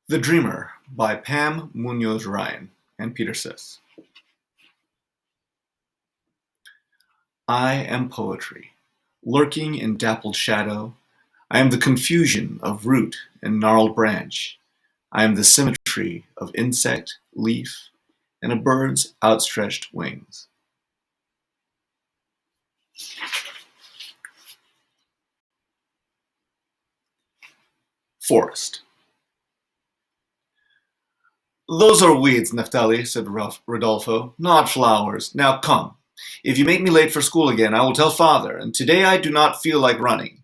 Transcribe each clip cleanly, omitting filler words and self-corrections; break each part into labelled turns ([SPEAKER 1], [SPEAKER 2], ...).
[SPEAKER 1] The Dreamer by Pam Muñoz Ryan and Peter Siss. I am poetry, lurking in dappled shadow. I am the confusion of root and gnarled branch. I am the symmetry of insect, leaf, and a bird's outstretched wings. Forest. Those are weeds, Neftali, said Rodolfo, not flowers. Now come. If you make me late for school again, I will tell father, and today I do not feel like running.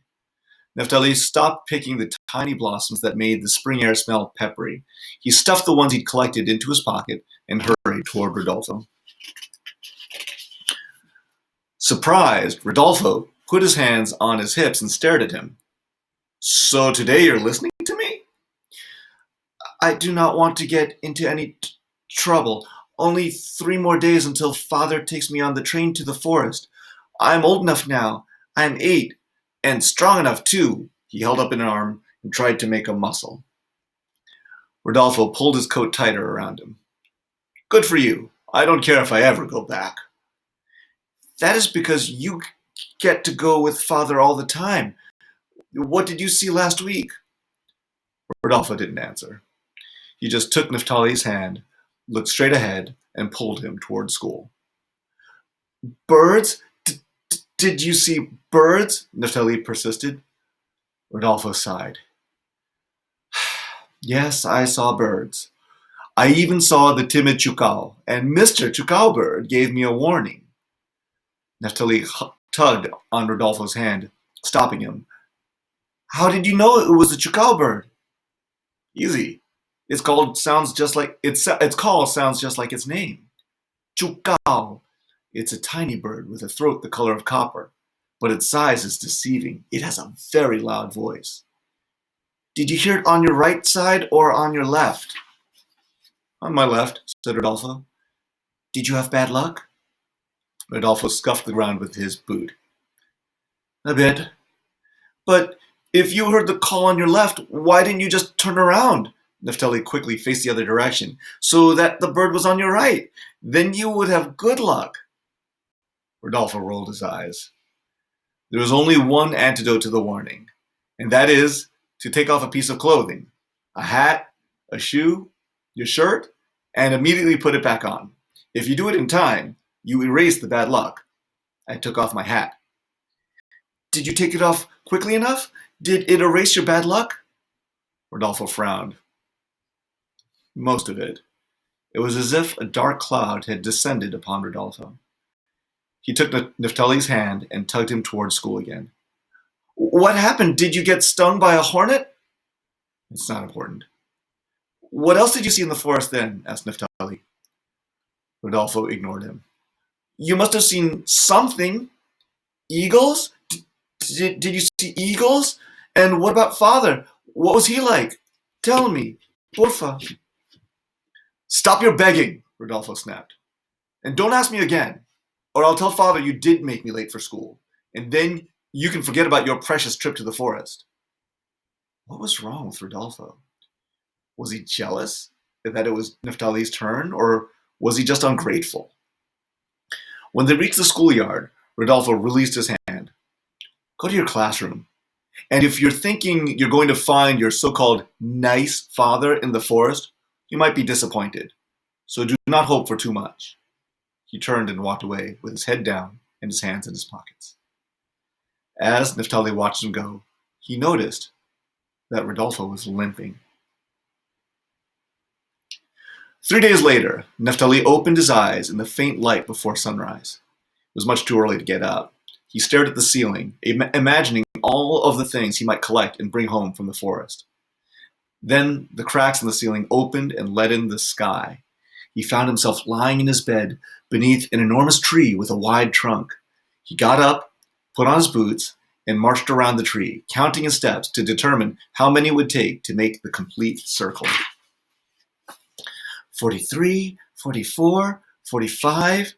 [SPEAKER 1] Neftali stopped picking the tiny blossoms that made the spring air smell peppery. He stuffed the ones he'd collected into his pocket and hurried toward Rodolfo. Surprised, Rodolfo put his hands on his hips and stared at him. So today you're listening to me? I do not want to get into any trouble. Only 3 more days until father takes me on the train to the forest. I'm old enough now. I'm 8. And strong enough, too. He held up an arm and tried to make a muscle. Rodolfo pulled his coat tighter around him. Good for you. I don't care if I ever go back. That is because you get to go with father all the time. What did you see last week? Rodolfo didn't answer. He just took Neftali's hand, looked straight ahead, and pulled him toward school. Birds? Did you see birds? Neftali persisted. Rodolfo sighed. Yes, I saw birds. I even saw the timid Chukao, and Mr. Chukao bird gave me a warning. Neftali tugged on Rodolfo's hand, stopping him. How did you know it was a Chukao bird? Easy. Its call sounds just like its name. Chukao. It's a tiny bird with a throat the color of copper, but its size is deceiving. It has a very loud voice. Did you hear it on your right side or on your left? On my left, said Rodolfo. Did you have bad luck? Rodolfo scuffed the ground with his boot. A bit. But if you heard the call on your left, why didn't you just turn around? Neftali quickly faced the other direction, so that the bird was on your right. Then you would have good luck. Rodolfo rolled his eyes. There was only one antidote to the warning, and that is to take off a piece of clothing, a hat, a shoe, your shirt, and immediately put it back on. If you do it in time, you erase the bad luck. I took off my hat. Did you take it off quickly enough? Did it erase your bad luck? Rodolfo frowned. Most of it. It was as if a dark cloud had descended upon Rodolfo. He took Neftali's hand and tugged him toward school again. What happened? Did you get stung by a hornet? It's not important. What else did you see in the forest then? Asked Neftali. Rodolfo ignored him. You must have seen something. Eagles? Did you see eagles? And what about father? What was he like? Tell me, porfa. Stop your begging, Rodolfo snapped. And don't ask me again, or I'll tell father you did make me late for school, and then you can forget about your precious trip to the forest. What was wrong with Rodolfo? Was he jealous that it was Neftali's turn, or was he just ungrateful? When they reached the schoolyard, Rodolfo released his hand. Go to your classroom. And if you're thinking you're going to find your so-called nice father in the forest, you might be disappointed. So do not hope for too much. He turned and walked away with his head down and his hands in his pockets. As Neftali watched him go, he noticed that Rodolfo was limping. 3 days later, Neftali opened his eyes in the faint light before sunrise. It was much too early to get up. He stared at the ceiling, imagining all of the things he might collect and bring home from the forest. Then the cracks in the ceiling opened and let in the sky. He found himself lying in his bed beneath an enormous tree with a wide trunk. He got up, put on his boots, and marched around the tree, counting his steps to determine how many it would take to make the complete circle. 43, 44, 45.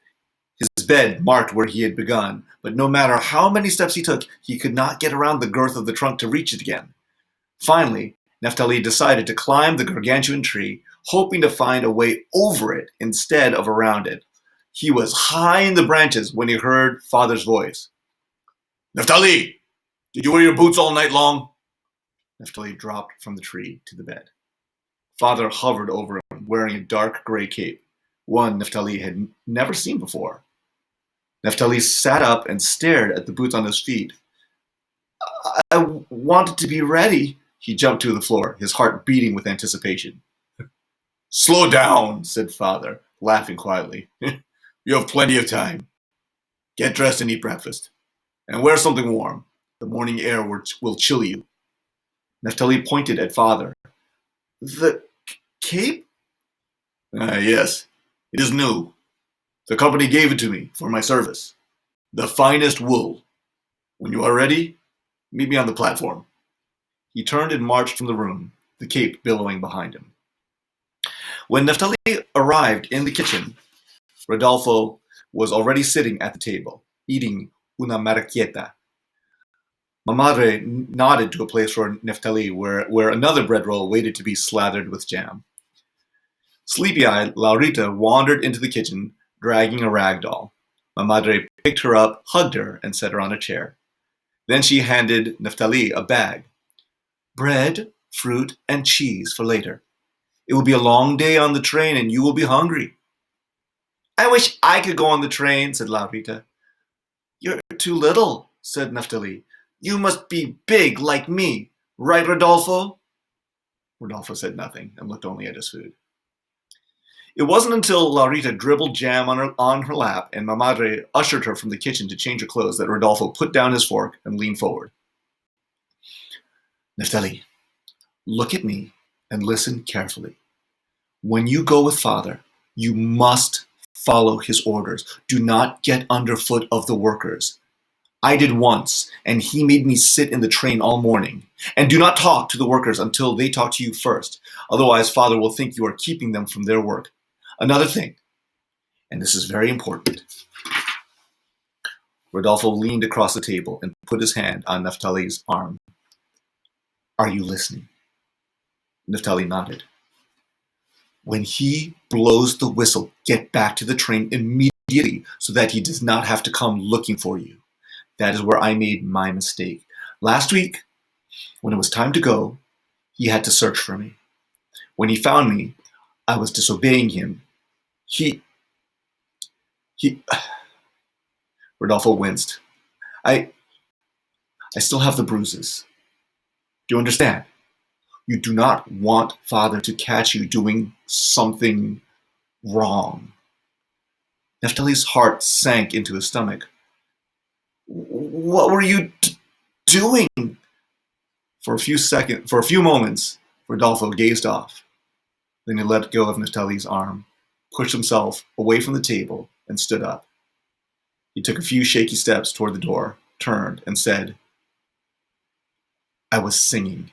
[SPEAKER 1] His bed marked where he had begun, but no matter how many steps he took, he could not get around the girth of the trunk to reach it again. Finally, Naphtali decided to climb the gargantuan tree, hoping to find a way over it instead of around it. He was high in the branches when he heard Father's voice. Naphtali, did you wear your boots all night long? Naphtali dropped from the tree to the bed. Father hovered over him, wearing a dark gray cape, one Naphtali had never seen before. Naphtali sat up and stared at the boots on his feet. I wanted to be ready. He jumped to the floor, his heart beating with anticipation. Slow down, said Father, laughing quietly. You have plenty of time. Get dressed and eat breakfast. And wear something warm. The morning air will chill you. Naphtali pointed at Father. The cape? Yes, it is new. The company gave it to me for my service. The finest wool. When you are ready, meet me on the platform. He turned and marched from the room, the cape billowing behind him. When Naphtali arrived in the kitchen, Rodolfo was already sitting at the table, eating una marraqueta. My madre nodded to a place for Naphtali where another bread roll waited to be slathered with jam. Sleepy-eyed, Laurita wandered into the kitchen, dragging a rag doll. My madre picked her up, hugged her, and set her on a chair. Then she handed Naphtali a bag. Bread, fruit, and cheese for later. It will be a long day on the train and you will be hungry. I wish I could go on the train, said Laurita. You're too little, said Naphtali. You must be big like me. Right, Rodolfo? Rodolfo said nothing and looked only at his food. It wasn't until Laurita dribbled jam on her lap and my madre ushered her from the kitchen to change her clothes that Rodolfo put down his fork and leaned forward. Naphtali, look at me and listen carefully. When you go with Father, you must follow his orders. Do not get underfoot of the workers. I did once, and he made me sit in the train all morning. And do not talk to the workers until they talk to you first. Otherwise, Father will think you are keeping them from their work. Another thing, and this is very important. Rodolfo leaned across the table and put his hand on Naphtali's arm. Are you listening? Naphtali nodded. When he blows the whistle, get back to the train immediately so that he does not have to come looking for you. That is where I made my mistake. Last week, when it was time to go, he had to search for me. When he found me, I was disobeying him. He... Rodolfo winced. I still have the bruises. Do you understand? You do not want Father to catch you doing something wrong. Naphtali's heart sank into his stomach. What were you doing? For a few moments, Rodolfo gazed off. Then he let go of Naphtali's arm, pushed himself away from the table, and stood up. He took a few shaky steps toward the door, turned, and said, I was singing.